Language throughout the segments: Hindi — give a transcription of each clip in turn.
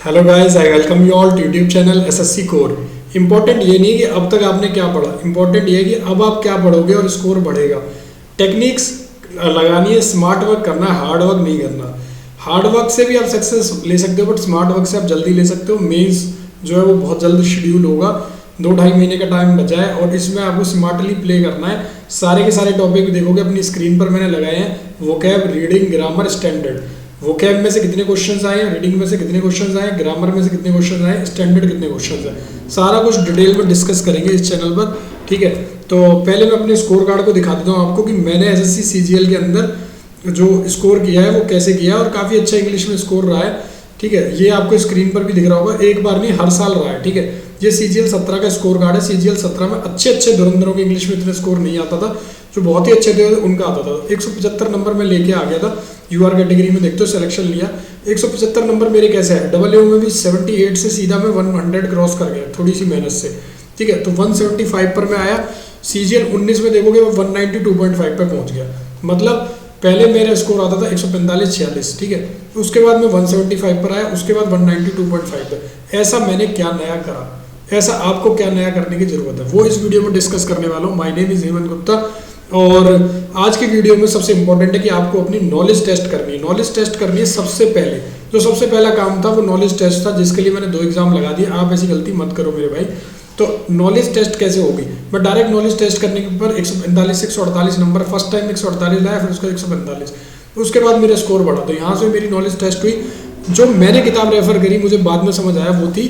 Hello guys, I welcome you all to YouTube channel SSC core. Important ये नहीं है कि अब तक आपने क्या पढ़ा, इंपॉर्टेंट ये है कि अब आप क्या पढ़ोगे और स्कोर बढ़ेगा। टेक्निक्स लगानी है, स्मार्ट वर्क करना है, हार्ड वर्क नहीं करना। हार्ड वर्क से भी आप सक्सेस ले सकते हो, बट स्मार्ट वर्क से आप जल्दी ले सकते हो। मेंस जो है वो बहुत जल्द शेड्यूल होगा, 2-2.5 महीने का टाइम बचा है और इसमें आपको स्मार्टली प्ले करना है। सारे के सारे टॉपिक देखोगे अपनी स्क्रीन पर मैंने लगाए हैं। Vocab, reading, grammar, standard. Vocab में से कितने क्वेश्चंस आए हैं, रीडिंग में से कितने क्वेश्चंस आए, ग्रामर में से कितने क्वेश्चंस आए, स्टैंडर्ड कितने क्वेश्चंस आए, सारा कुछ डिटेल में डिस्कस करेंगे इस चैनल पर। ठीक है, तो पहले मैं अपने स्कोर कार्ड को दिखा देता हूँ आपको कि मैंने एसएससी सीजीएल के अंदर जो स्कोर किया है वो कैसे किया है, और काफ़ी अच्छा इंग्लिश में स्कोर रहा है। ठीक है, ये आपको स्क्रीन पर भी दिख रहा होगा, एक बार नहीं हर साल रहा है। ठीक है, ये सीजीएल 17 का स्कोर कार्ड है। सीजीएल 17 में अच्छे धुरंधरों के इंग्लिश में इतने स्कोर नहीं आता था, जो बहुत ही अच्छे थे उनका आता था। 175 नंबर में लेके आ गया था। यूआर कैटेगरी में देखते हो सिलेक्शन लिया, 175 नंबर मेरे कैसे है। डबल में भी 78 से सीधा मैं 100 क्रॉस कर गया, थोड़ी सी मेहनत से। ठीक है, तो 175 पर मैं आया। सीजीएल 19 में देखोगे वो 192.5 पे पहुंच गया। मतलब पहले मेरा स्कोर आता था 145-46। ठीक है, उसके बाद मैं 175 पर आया, उसके बाद 192.5 पे। ऐसा मैंने क्या नया करा, ऐसा आपको क्या नया करने की जरूरत है, वो इस वीडियो में डिस्कस करने वाला हूँ। My name is Hemant Gupta, और आज की वीडियो में सबसे इंपॉर्टेंट है कि आपको अपनी नॉलेज टेस्ट करनी है। नॉलेज टेस्ट करनी है सबसे पहले। जो सबसे पहला काम था वो नॉलेज टेस्ट था, जिसके लिए मैंने 2 एग्जाम लगा दिए। आप ऐसी गलती मत करो मेरे भाई। तो नॉलेज टेस्ट कैसे होगी, मैं डायरेक्ट नॉलेज टेस्ट करने के ऊपर 145 148 नंबर, फर्स्ट टाइम 148 लाया, फिर उसका 145, उसके बाद मेरा स्कोर बढ़ा। तो यहाँ से मेरी नॉलेज टेस्ट हुई। जो मैंने किताब रेफर करी, मुझे बाद में समझ आया, वो थी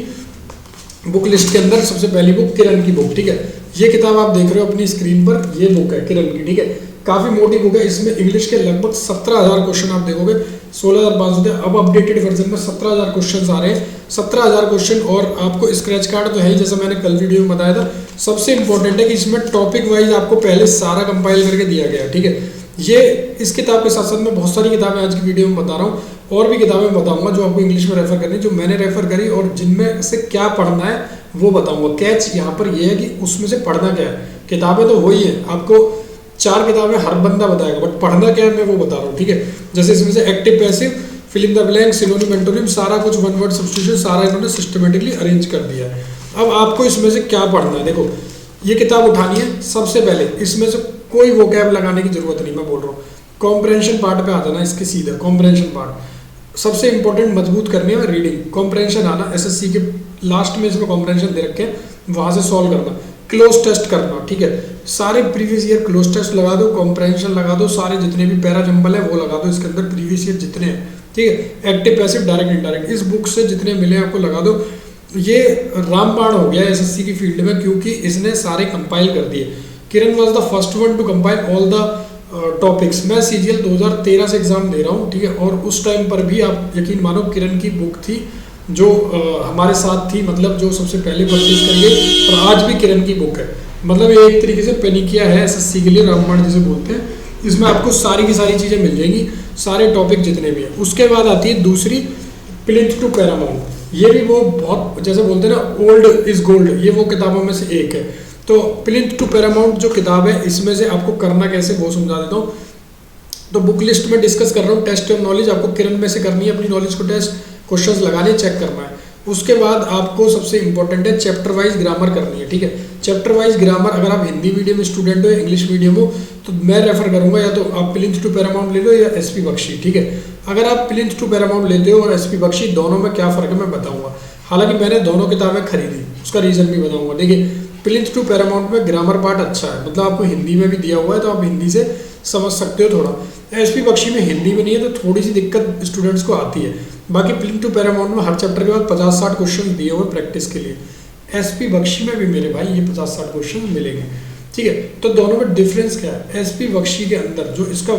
बुक लिस्ट के अंदर सबसे पहली बुक किरण की बुक। ठीक है, ये किताब आप देख रहे हो अपनी स्क्रीन पर, ये बुक है किरण की। ठीक है, काफ़ी मोटी बुक है। इसमें इंग्लिश के लगभग 17,000 क्वेश्चन आप देखोगे, 16,500 थे। अब अपडेटेड वर्जन में 17,000 क्वेश्चन आ रहे हैं, 17,000 क्वेश्चन। और आपको स्क्रैच कार्ड तो है ही, जैसा मैंने कल वीडियो में बताया था। सबसे इंपॉर्टेंट है कि इसमें टॉपिक वाइज आपको पहले सारा कंपाइल करके दिया गया है। ठीक है, ये इस किताब के साथ साथ मैं बहुत सारी किताबें आज की वीडियो में बता रहा हूँ, और भी किताबें बताऊंगा जो आपको इंग्लिश में रेफर करनी है, जो मैंने रेफर करी, और जिनमें से क्या पढ़ना है वो बताऊंगा। कैच यहाँ पर ये है कि उसमें से पढ़ना क्या है। किताबें तो वही है, आपको 4 किताबें हर बंदा बताएगा, बट पढ़ना क्या है मैं वो बता रहा हूँ। ठीक है, जैसे इसमें से active, passive, fill in the blank, synonym, antonym, सारा कुछ, वन वर्ड सब्स्टिट्यूशन, सारा इन्होंने सिस्टमेटिकली अरेंज कर दिया है। अब आपको इसमें से क्या पढ़ना है, देखो ये किताब उठानी है। सबसे पहले इसमें से कोई वोकैब लगाने की जरूरत नहीं, मैं बोल रहा हूँ। कॉम्प्रहेंशन पार्ट पे आ जाना, इसके सीधा कॉम्प्रहेंशन पार्ट सबसे इंपॉर्टेंट मजबूत करनी है। रीडिंग कॉम्प्रहेंशन आना, एसएससी के लास्ट में इसमें कॉम्प्रहेंशन दे रखे हैं, वहां से सॉल्व करना, क्लोज टेस्ट करना। ठीक है, सारे प्रीवियस ईयर क्लोज टेस्ट लगा दो, कॉम्प्रहेंशन लगा दो, सारे जितने भी पैरा जंबल है वो लगा दो इसके अंदर, प्रीवियस ईयर जितने हैं। ठीक है, एक्टिव, पैसिव, डायरेक्ट, इनडायरेक्ट, इस बुक से जितने मिले आपको लगा दो। ये रामबाण हो गया एसएससी की फील्ड में, क्योंकि इसने सारे कंपाइल कर दिए। Kiran was the first one to compile all the topics. मैं सीजीएल 2013 से एग्जाम दे रहा हूँ। ठीक है, और उस टाइम पर भी आप यकीन मानो किरण की बुक थी जो हमारे साथ थी, मतलब जो सबसे पहले परचेज करी गई, और आज भी किरण की बुक है। मतलब ये एक तरीके से पेनिकिया है एसएससी के लिए, रामबाण जिसे बोलते हैं। इसमें आपको सारी की सारी चीज़ें मिल जाएंगी, सारे टॉपिक जितने भी हैं। उसके बाद आती है दूसरी, प्लिंथ टू पैरामाउंट। ये भी वो बहुत, जैसे बोलते हैं ना, ओल्ड इज गोल्ड, ये वो किताबों में से एक है। तो प्लिंथ टू पैरामाउंट जो किताब है, इसमें से आपको करना कैसे वो समझा देता हूँ। तो बुक लिस्ट में डिस्कस कर रहा हूँ। टेस्ट ऑफ नॉलेज आपको किरण में से करनी है, अपनी नॉलेज को टेस्ट, क्वेश्चंस लगाने, चेक करना है। उसके बाद आपको सबसे इंपॉर्टेंट है चैप्टर वाइज ग्रामर करनी है। ठीक है, चैप्टर वाइज ग्रामर, अगर आप हिंदी मीडियम स्टूडेंट हो या इंग्लिश मीडियम हो, तो मैं रेफर करूंगा या तो आप प्लिंथ टू पैरामाउंट ले लो या एसपी बख्शी। ठीक है, अगर आप प्लिंथ टू पैरामाउंट लेते हो और एसपी बख्शी, दोनों में क्या फ़र्क है मैं बताऊंगा। हालांकि मैंने दोनों किताबें खरीदी, उसका रीज़न भी बताऊंगा। देखिए, प्लिंथ टू पैरामाउंट में ग्रामर पार्ट अच्छा है, मतलब आपको हिंदी में भी दिया हुआ है, तो आप हिंदी से समझ सकते हो थोड़ा। एसपी बख्शी में हिंदी में नहीं है, तो थोड़ी सी दिक्कत स्टूडेंट्स को आती है। बाकी प्लिंथ टू पैरामाउंट में हर चैप्टर के बाद 50-60 क्वेश्चन दिए हुए प्रैक्टिस के लिए। एसपी बख्शी में भी मेरे भाई ये 50-60 क्वेश्चन मिलेंगे। ठीक है, तो दोनों में डिफरेंस क्या है। एसपी बख्शी के अंदर जो इसका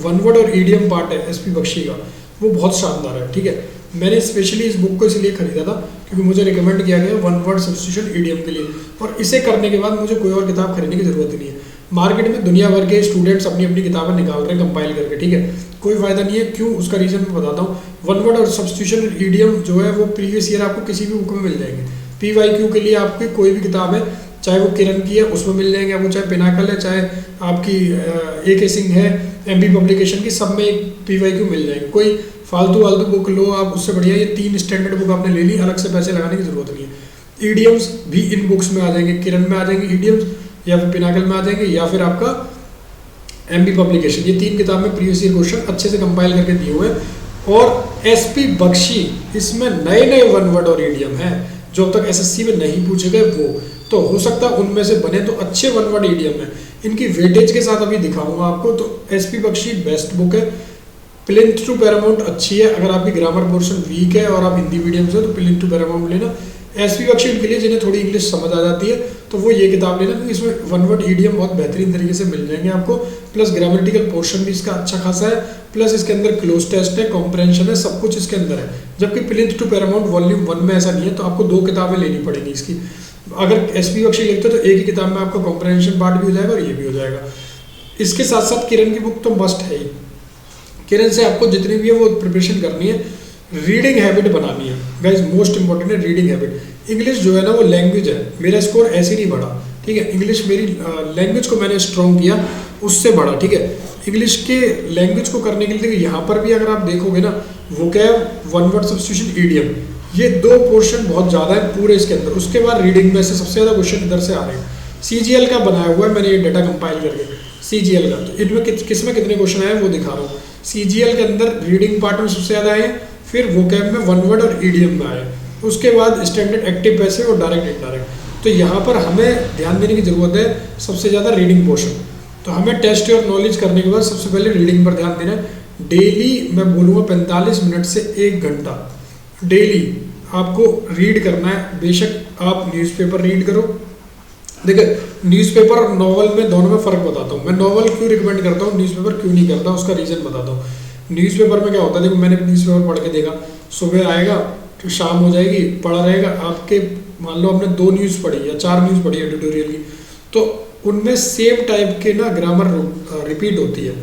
वन वर्ड और ईडियम पार्ट है एसपी बख्शी का, वो बहुत शानदार है। ठीक है, मैंने स्पेशली इस बुक को इसलिए खरीदा था क्योंकि मुझे रिकमेंड किया गया वन वर्ड सब्स्टिट्यूशन ईडियम के लिए, और इसे करने के बाद मुझे कोई और किताब खरीदने की जरूरत नहीं है। मार्केट में दुनिया भर के स्टूडेंट्स अपनी अपनी किताबें निकाल रहे हैं कंपाइल करके। ठीक है, कोई फायदा नहीं है। क्यों, उसका रीजन मैं बताता हूँ। वन वर्ड और सब्स्टिट्यूशन ईडियम जो है वो प्रीवियस ईयर आपको किसी भी बुक में मिल जाएंगे। पीवाईक्यू के लिए आपकी कोई भी किताब है, चाहे वो किरण की है उसमें मिल जाएंगे आपको, चाहे पिनाकल है, चाहे आपकी AK सिंह है, MB पब्लिकेशन की, सब में एक पीवाईक्यू मिल जाएंगे। कोई फालतू वालतू बुक लो आप, उससे बढ़िया ये 3 स्टैंडर्ड बुक आपने ले ली, अलग से पैसे लगाने की जरूरत नहीं है। ईडीएम्स भी इन बुक्स में आ जाएंगे, किरण में आ जाएंगे ईडीएम्स, या फिर पिनाकल में आ जाएंगे, या फिर आपका एमबी पब्लिकेशन। ये 3 किताब में प्रीवियस ईयर क्वेश्चन अच्छे से कंपाइल करके दिए हुए हैं। और एसपी बख्शी, इसमें नए नए वन वर्ड और ईडीएम है जो अब तक एसएससी में नहीं पूछे गए, वो तो हो सकता है उनमें से बने, तो अच्छे वन वर्ड ईडीएम है। इनकी वेटेज के साथ अभी दिखाऊंगा आपको। तो एसपी बख्शी बेस्ट बुक है। प्लिंथ टू पैरामाउंट अच्छी है, अगर आपकी ग्रामर पोर्शन वीक है और आप हिंदी मीडियम से, तो प्लिंथ टू पैरामाउंट लेना। एसपी बख्शी के लिए जिन्हें थोड़ी इंग्लिश समझ आ जाती है तो वो ये किताब लेना, क्योंकि इसमें वन वर्ड ईडीएम बहुत बेहतरीन तरीके से मिल जाएंगे आपको, प्लस ग्रामेटिकल पोर्शन भी इसका अच्छा खासा है, प्लस इसके अंदर क्लोज टेस्ट है, कॉम्प्रहेंशन है, सब कुछ इसके अंदर है। जबकि प्लिंथ टू पैरामाउंट वॉल्यूम 1 में ऐसा नहीं है, तो आपको 2 किताबें लेनी पड़ेगी इसकी। अगर एसपी बख्शी लिखते हो तो एक ही किताब में आपका कॉम्प्रहेंशन पार्ट भी हो जाएगा और ये भी हो जाएगा। इसके साथ साथ किरण की बुक तो मस्ट है ही। किरण से आपको जितनी भी है वो प्रिपरेशन करनी है, रीडिंग हैबिट बनानी है गाइज, मोस्ट इंपॉर्टेंट है रीडिंग हैबिट। इंग्लिश जो है ना वो लैंग्वेज है, मेरा स्कोर ऐसे नहीं बढ़ा, ठीक है। इंग्लिश मेरी लैंग्वेज को मैंने स्ट्रॉन्ग किया, उससे बढ़ा, ठीक है। इंग्लिश के लैंग्वेज को करने के लिए यहाँ पर भी अगर आप देखोगे ना, vocab, one word substitution, EDM, ये 2 पोर्शन बहुत ज़्यादा है पूरे इसके अंदर। उसके बाद रीडिंग में से सबसे ज़्यादा क्वेश्चन इधर से आ रहे हैं। सीजीएल का बनाया हुआ है मैंने ये डाटा कंपाइल करके, सीजीएल का, तो इनमें किस में कितने क्वेश्चन आए वो दिखा रहा हूँ। सीजीएल के अंदर रीडिंग पार्ट में सबसे ज़्यादा आए, फिर वोकैब में वन वर्ड और ईडीएम में आए, उसके बाद स्टैंडर्ड एक्टिव पैसिव और डायरेक्ट इनडायरेक्ट। तो यहाँ पर हमें ध्यान देने की जरूरत है सबसे ज़्यादा रीडिंग पोर्शन। तो हमें टेस्ट और नॉलेज करने के बाद सबसे पहले रीडिंग पर ध्यान देना है। डेली मैं बोलूँगा 45 मिनट से 1 घंटा डेली आपको रीड करना है। बेशक आप न्यूज़पेपर रीड करो, देखिए न्यूज़पेपर और नॉवल में दोनों में फ़र्क बताता हूँ। मैं नॉवल क्यों रिकमेंड करता हूँ, न्यूज़पेपर क्यों नहीं करता, उसका रीज़न बताता हूँ। न्यूज़पेपर में क्या होता है, देखो मैंने न्यूज़पेपर पढ़ के देखा, सुबह आएगा तो शाम हो जाएगी, पढ़ा रहेगा आपके, मान लो आपने 2 न्यूज़ पढ़ी या 4 न्यूज़ पढ़ी एडिटोरियल की, तो उनमें सेम टाइप के ना ग्रामर रिपीट होती है।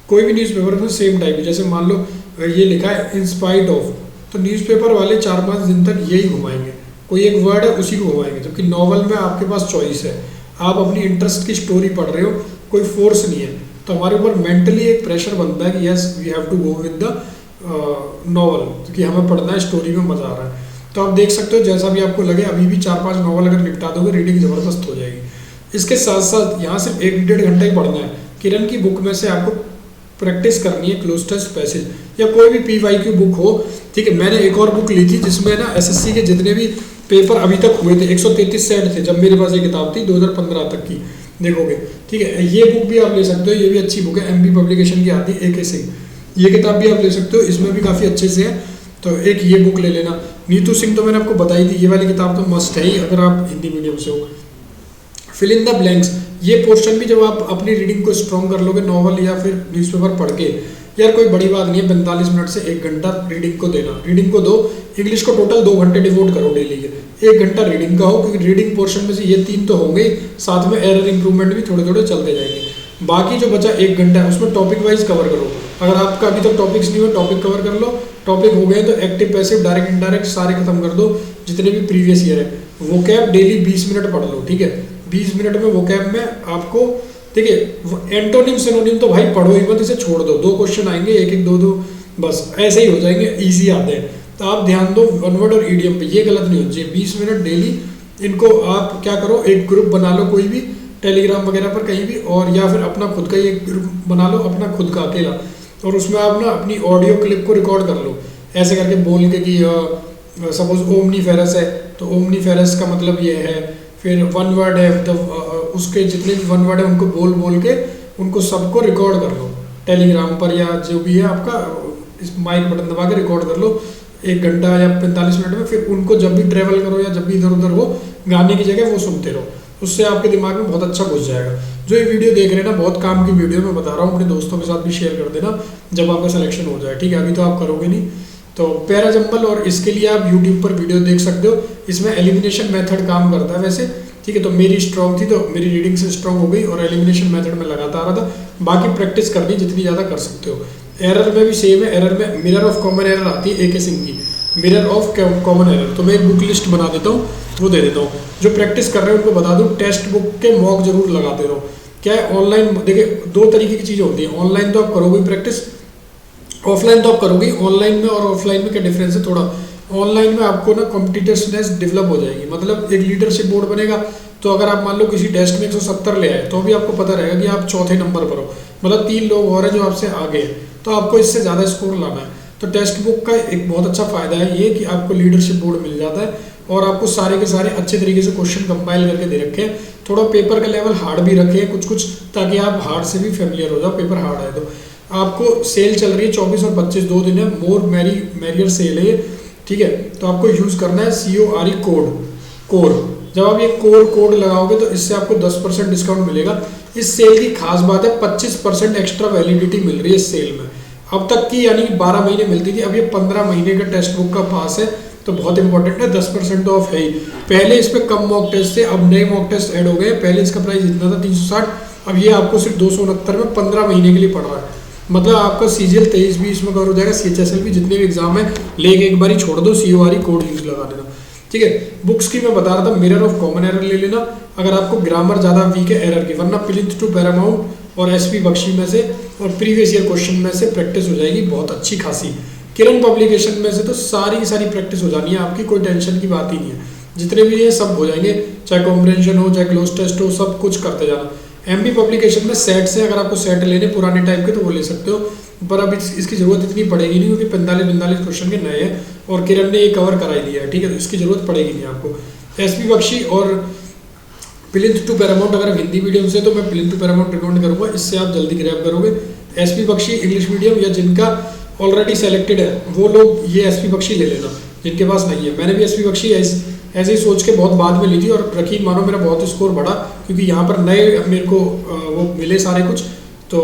कोई भी न्यूज़पेपर में सेम टाइप है, जैसे मान लो ये लिखा है इन स्पाइट ऑफ, तो न्यूज़पेपर वाले 4-5 दिन तक यही घुमाएंगे, कोई एक वर्ड है उसी को घुमाएंगे। जबकि नॉवल में आपके पास चॉइस है, आप अपनी इंटरेस्ट की स्टोरी पढ़ रहे हो, कोई फोर्स नहीं है, तो हमारे ऊपर मेंटली एक प्रेशर बनता है कि yes we have to go with the novel, क्योंकि हमें पढ़ना है, स्टोरी में मज़ा आ रहा है। तो आप देख सकते हो जैसा भी आपको लगे, अभी भी 4-5 नॉवल अगर निपटा दोगे, रीडिंग ज़बरदस्त हो जाएगी। इसके साथ साथ यहाँ सिर्फ 1-1.5 घंटा ही पढ़ना है। किरण की बुक में से आपको प्रैक्टिस करनी है क्लोज टेस्ट पैसेज, या कोई भी पीवाईक्यू बुक हो, ठीक है। मैंने एक और बुक ली थी जिसमें ना एसएससी के जितने भी पेपर अभी तक हुए थे, 133 सेट थे जब मेरे पास ये किताब थी 2015 तक की, देखोगे, ठीक है। ये बुक भी आप ले सकते हो, ये भी अच्छी बुक है, एमबी पब्लिकेशन की आती है AK सिंह, ये किताब भी आप ले सकते हो, इसमें भी काफ़ी अच्छे से है। तो एक ये बुक ले लेना। नीतू सिंह तो मैंने आपको बताई थी, ये वाली किताब तो मस्ट है ही अगर आप हिंदी मीडियम से हो। फिल इन द ब्लैंक्स, ये पोर्शन भी जब आप अपनी रीडिंग को स्ट्रॉन्ग कर लोगे, नॉवल या फिर न्यूज़पेपर पढ़ के, यार कोई बड़ी बात नहीं है, 45 मिनट से 1 घंटा रीडिंग को देना, रीडिंग को दो। इंग्लिश को टोटल 2 घंटे डिवोट करो डेली के, 1 घंटा रीडिंग का हो, क्योंकि रीडिंग पोर्शन में से ये 3 तो होंगे, साथ में एरर इंप्रूवमेंट भी थोड़े थोड़े चलते जाएंगे। बाकी जो बचा 1 घंटा है उसमें टॉपिक वाइज कवर करो। अगर आपका अभी तक टॉपिक्स नहीं हो, टॉपिक कवर कर लो, टॉपिक हो गए तो एक्टिव पैसिव डायरेक्ट इनडायरेक्ट सारे खत्म कर दो जितने भी प्रीवियस ईयर है। वोकैब डेली 20 मिनट पढ़ लो, ठीक है। 20 मिनट में वोकैब में आपको, देखिए एंटोनिम सिनोनिम तो भाई पढ़ो ही मत, इसे छोड़ दो, 2 क्वेश्चन आएंगे, 1-1 2-2 बस ऐसे ही हो जाएंगे, ईजी आते हैं। तो आप ध्यान दो वन वर्ड और ईडीएम पे, ये गलत नहीं हो चाहिए। 20 मिनट डेली इनको आप क्या करो, एक ग्रुप बना लो कोई भी, टेलीग्राम वगैरह पर कहीं भी, और या फिर अपना खुद का ही एक ग्रुप बना लो, अपना खुद का अकेला, और उसमें आप ना अपनी ऑडियो क्लिप को रिकॉर्ड कर लो, ऐसे करके बोल के कि सपोज ओमनी फेरस है तो ओमनी फेरस का मतलब ये है, फिर वन वर्ड है तो उसके जितने भी वन वर्ड है उनको बोल बोल के उनको सबको रिकॉर्ड कर लो टेलीग्राम पर, या जो भी है आपका इस माइक बटन दबा के रिकॉर्ड कर लो 1 घंटा या 45 मिनट में। फिर उनको जब भी ट्रैवल करो या जब भी इधर उधर हो, गाने की जगह वो सुनते रहो, उससे आपके दिमाग में बहुत अच्छा घुस जाएगा। जो ये वीडियो देख रहे हैं ना, बहुत काम की वीडियो मैं बता रहा हूँ, अपने दोस्तों के साथ भी शेयर कर देना जब आपका सिलेक्शन हो जाए, ठीक है। अभी तो आप करोगे नहीं। तो पैरा जंबल, और इसके लिए आप यूट्यूब पर वीडियो देख सकते हो, इसमें एलिमिनेशन मेथड काम करता है वैसे, ठीक है। तो मेरी स्ट्रॉन्ग थी तो मेरी रीडिंग से स्ट्रॉन्ग हो गई, और एलिमिनेशन मेथड में लगाता आ रहा था। बाकी प्रैक्टिस करनी जितनी ज़्यादा कर सकते हो। एरर में भी सेम है, एरर में मिरर ऑफ कॉमन एरर आती है AK सिंह की, मिरर ऑफ कॉमन एरर। तो मैं एक बुक लिस्ट बना देता हूँ, वो दे देता हूँ, जो प्रैक्टिस कर रहे हैं उनको बता दूँ, टेक्स्ट बुक के मॉक जरूर लगाते रहो। क्या है ऑनलाइन, देखिए 2 तरीके की चीज़ें होती हैं, ऑनलाइन तो आप करोगे प्रैक्टिस, ऑफलाइन तो आप करोगे, ऑनलाइन में और ऑफलाइन में क्या डिफरेंस है थोड़ा। ऑनलाइन में आपको ना कॉम्पिटिटिवनेस डेवलप हो जाएगी, मतलब एक लीडरशिप बोर्ड बनेगा। तो अगर आप मान लो किसी टेस्ट में 170 ले आए तो भी आपको पता रहेगा कि आप चौथे नंबर पर हो, मतलब 3 लोग और हैं जो आपसे आगे हैं, तो आपको इससे ज़्यादा स्कोर लाना है। तो टेक्स्ट बुक का एक बहुत अच्छा फ़ायदा है ये कि आपको लीडरशिप बोर्ड मिल जाता है और आपको सारे के सारे अच्छे तरीके से क्वेश्चन कंपाइल करके दे रखे हैं। थोड़ा पेपर का लेवल हार्ड भी रखे हैं कुछ कुछ, ताकि आप हार्ड से भी फेमिलियर हो जाओ, पेपर हार्ड है तो। आपको सेल चल रही है 24 और 25, 2 दिन है, मोर मैरियर सेल है ये, ठीक है। तो आपको यूज़ करना है CORE कोर। जब आप ये कोड लगाओगे तो इससे आपको 10% डिस्काउंट मिलेगा। इस सेल की खास बात है 25% एक्स्ट्रा वैलिडिटी मिल रही है इस सेल में। अब तक की यानी 12 महीने मिलती थी, अब ये 15 महीने का टेक्स्ट बुक का पास है, तो बहुत इंपॉर्टेंट है। 10% ऑफ है ही। पहले इस पर कम मॉक टेस्ट थे, अब नए मॉक टेस्ट ऐड हो गए। पहले इसका प्राइस इतना था 360, अब ये आपको सिर्फ 269 में 15 महीने के लिए पड़ रहा है। मतलब आपका CGL 23 भी इसमें कवर हो जाएगा, CHSL भी, जितने भी एग्जाम है लेके एक बार ही छोड़ दो, CORE कोड यूज लगा देना, ठीक है। बुक्स की मैं बता रहा था, मिरर ऑफ कॉमन एरर ले लेना अगर आपको ग्रामर ज़्यादा वीक है एरर की, वरना प्लिंथ टू पैरामाउंट और SP बख्शी में से और प्रीवियस ईयर क्वेश्चन में से प्रैक्टिस हो जाएगी बहुत अच्छी खासी। किरण पब्लिकेशन में से तो सारी की सारी प्रैक्टिस हो जानी है आपकी, कोई टेंशन की बात ही नहीं है। जितने भी ये सब हो जाएंगे, चाहे कॉम्प्रिहेंशन हो चाहे क्लोज टेस्ट हो, सब कुछ करते जाना। MB पब्लिकेशन में सेट से, अगर आपको सेट लेने पुराने टाइप के तो वो ले सकते हो, पर अब इसकी जरूरत इतनी पड़ेगी नहीं क्योंकि 45 क्वेश्चन के नए हैं और किरण ने ये कवर करा ही दिया है, ठीक है। तो इसकी जरूरत पड़ेगी नहीं आपको। SP बख्शी और प्लिंथ टू पैरामाउंट, अगर हिंदी मीडियम से तो मैं प्लिंथ टू पैरामाउंट रिकमेंड करूँगा, इससे आप जल्दी ग्रैब करोगे। SP बख्शी इंग्लिश मीडियम या जिनका ऑलरेडी सेलेक्टेड है वो लोग ये SP बख्शी ले लेना, जिनके पास नहीं है। मैंने भी SP बख्शी ऐसे ही सोच के बहुत बाद में ली थी और यकीन मानो मेरा बहुत स्कोर बढ़ा, क्योंकि यहाँ पर नए मेरे को वो मिले सारे कुछ, तो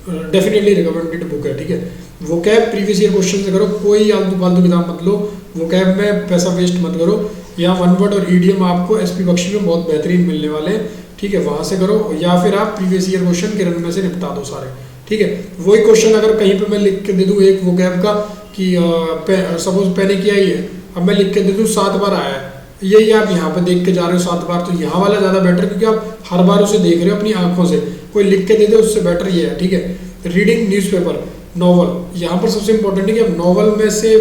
डेफिनेटली रिकमेंडेड बुक है, ठीक है। वो कैब प्रीवियस ईयर क्वेश्चन से करो, कोई आलतू फालतू किताब मत लो, वो कैब में पैसा वेस्ट मत करो। यहाँ 1 वर्ड और EDM आपको SP बख्शी में बहुत बेहतरीन मिलने वाले हैं, ठीक है, वहाँ से करो। या फिर आप प्रीवियस ईयर क्वेश्चन किरण में से निपटा दो सारे, ठीक है। वही क्वेश्चन अगर कहीं पे मैं लिख के दे दूँ एक वो कैब का कि सपोज मैंने किया ही है, अब मैं लिख के दे दूँ 7 बार आया है, यही आप यहाँ पे देख के जा रहे हो 7 बार, तो यहाँ वाला ज़्यादा बेटर, क्योंकि आप हर बार उसे देख रहे हो अपनी आंखों से। कोई लिख के दे दे उससे बेटर ये है, ठीक है। रीडिंग न्यूज़पेपर, नॉवल, यहाँ पर सबसे इंपॉर्टेंट है कि आप नॉवल में से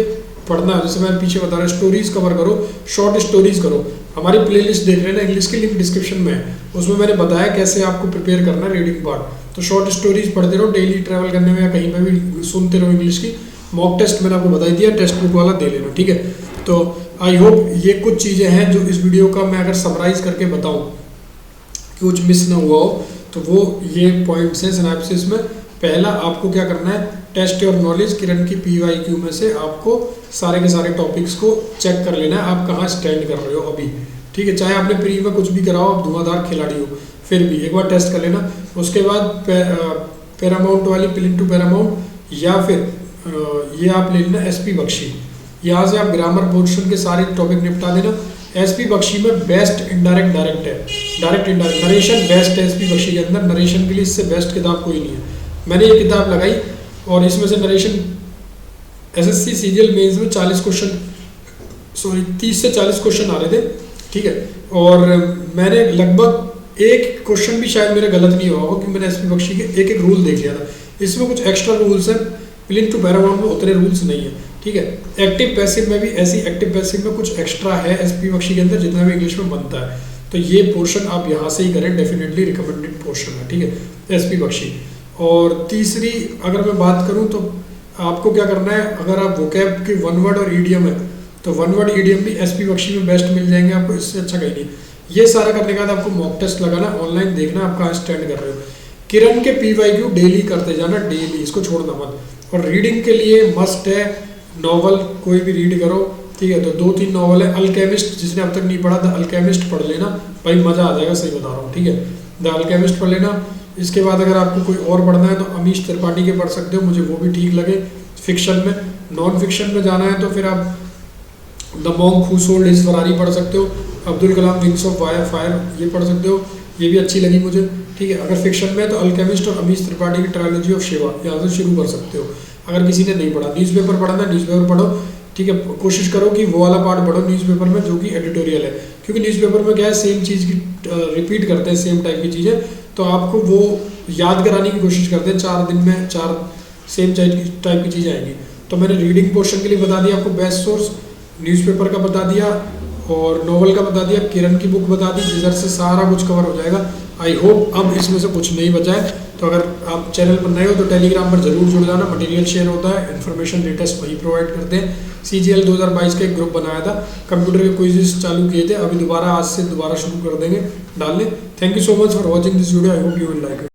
पढ़ना, जैसे मैं पीछे बता रहा हूँ, स्टोरीज कवर करो, शॉर्ट स्टोरीज करो। हमारी प्लेलिस्ट देख रहे हैं ना, इंग्लिश की लिंक डिस्क्रिप्शन में है, उसमें मैंने बताया कैसे आपको प्रिपेयर करना है रीडिंग पार्ट। तो शॉर्ट स्टोरीज पढ़ते रहो, डेली ट्रैवल करने में या कहीं पर भी सुनते रहो इंग्लिश की। मॉक टेस्ट मैंने आपको बता दिया, टेक्स्ट बुक वाला दे लेना, ठीक है। तो आई होप ये कुछ चीज़ें हैं जो इस वीडियो का मैं अगर समराइज करके बताऊं कि कुछ मिस ना हुआ हो, तो वो ये पॉइंट्स हैं सिनॉप्सिस में। पहला, आपको क्या करना है, टेस्ट योर नॉलेज, किरण की PYQ में से आपको सारे के सारे टॉपिक्स को चेक कर लेना है, आप कहाँ स्टैंड कर रहे हो अभी, ठीक है। चाहे आपने प्री में कुछ भी कराओ, आप धुआंधार खिलाड़ी हो, फिर भी एक बार टेस्ट कर लेना। उसके बाद पैरामाउंट वाली प्लिंथ टू पैरामाउंट, या फिर ये आप ले लेना SP बख्शी। यहाँ से आप ग्रामर पोर्शन के सारे टॉपिक निपटा देना। SP बख्शी में बेस्ट इनडायरेक्ट डायरेक्ट है, डायरेक्ट इनडायरेक्ट नरेशन बेस्ट है SP बख्शी के अंदर। नरेशन के लिए इससे बेस्ट किताब कोई नहीं है। मैंने ये किताब लगाई और इसमें से नरेशन SSC CGL मेंस में 40 क्वेश्चन, सॉरी 30 से 40 क्वेश्चन आ रहे थे, ठीक है। और मैंने लगभग एक क्वेश्चन भी शायद मेरा गलत नहीं हुआ होगा, क्योंकि मैंने SP बख्शी के एक रूल देख लिया था। इसमें कुछ एक्स्ट्रा रूल्स हैं, प्लिंथ टू पैरामाउंट में उतने रूल्स नहीं है, ठीक है। एक्टिव पैसिव में भी ऐसी, एक्टिव पैसिव में कुछ एक्स्ट्रा है SP बख्शी के अंदर, जितना भी इंग्लिश में बनता है। तो ये पोर्शन आप यहाँ से ही करें, डेफिनेटली रिकमेंडेड पोर्शन है, ठीक है, SP बख्शी। और तीसरी अगर मैं बात करूँ तो आपको क्या करना है, अगर आप वोकैब की 1 वर्ड और EDM है तो 1 वर्ड EDM भी SP बख्शी में बेस्ट मिल जाएंगे आपको, इससे अच्छा कहीं नहीं। ये सारा करने के बाद आपको मॉक टेस्ट लगाना, ऑनलाइन देखना आप कहाँ स्टैंड कर रहे हो। किरण के PYQ डेली करते जाना, डेली, इसको छोड़ना मत। और रीडिंग के लिए मस्ट है नॉवल, कोई भी रीड करो, ठीक है। तो 2-3 नॉवल है। अल्केमिस्ट, जिसने अब तक नहीं पढ़ा द अल्केमिस्ट पढ़ लेना भाई, मज़ा आ जाएगा, सही बता रहा हूँ, ठीक है। द अल्केमिस्ट पढ़ लेना। इसके बाद अगर आपको कोई और पढ़ना है तो अमीश त्रिपाठी के पढ़ सकते हो, मुझे वो भी ठीक लगे फिक्शन में। नॉन फिक्शन में जाना है तो फिर आप the monk who sold his Ferrari पढ़ सकते हो। Abdul Kalam wings of fire ये पढ़ सकते हो, ये भी अच्छी लगी मुझे, ठीक है। अगर फिक्शन में तो अल्केमिस्ट और अमीश त्रिपाठी की ट्रायलॉजी ऑफ शिवा, यहाँ से शुरू कर सकते हो अगर किसी ने नहीं पढ़ा। न्यूज़पेपर पढ़ना, न्यूज़पेपर पढ़ो, ठीक है। कोशिश करो कि वो वाला पार्ट पढ़ो न्यूज़पेपर में जो कि एडिटोरियल है, क्योंकि न्यूज़पेपर में क्या है, सेम चीज़ की रिपीट करते हैं, सेम टाइप की चीज़ें, तो आपको वो याद कराने की कोशिश करते हैं 4 दिन में 4 सेम टाइप की चीज़ आएंगी। तो मैंने रीडिंग पोर्शन के लिए बता दिया आपको बेस्ट सोर्स, न्यूज़पेपर का बता दिया और नॉवल का बता दिया, किरण की बुक बता दी, जिधर से सारा कुछ कवर हो जाएगा। आई होप अब इसमें से कुछ नहीं बचा है। तो अगर आप चैनल पर नए हो तो टेलीग्राम पर जरूर जुड़ जाना, मटेरियल शेयर होता है, इन्फॉर्मेशन लेटेस्ट वही प्रोवाइड करते हैं। CGL 2022 का एक ग्रुप बनाया था, कंप्यूटर के क्विज़ चालू किए थे, अभी दोबारा आज से दोबारा शुरू कर देंगे डालने। Thank you so much for watching this video, I hope you will like it.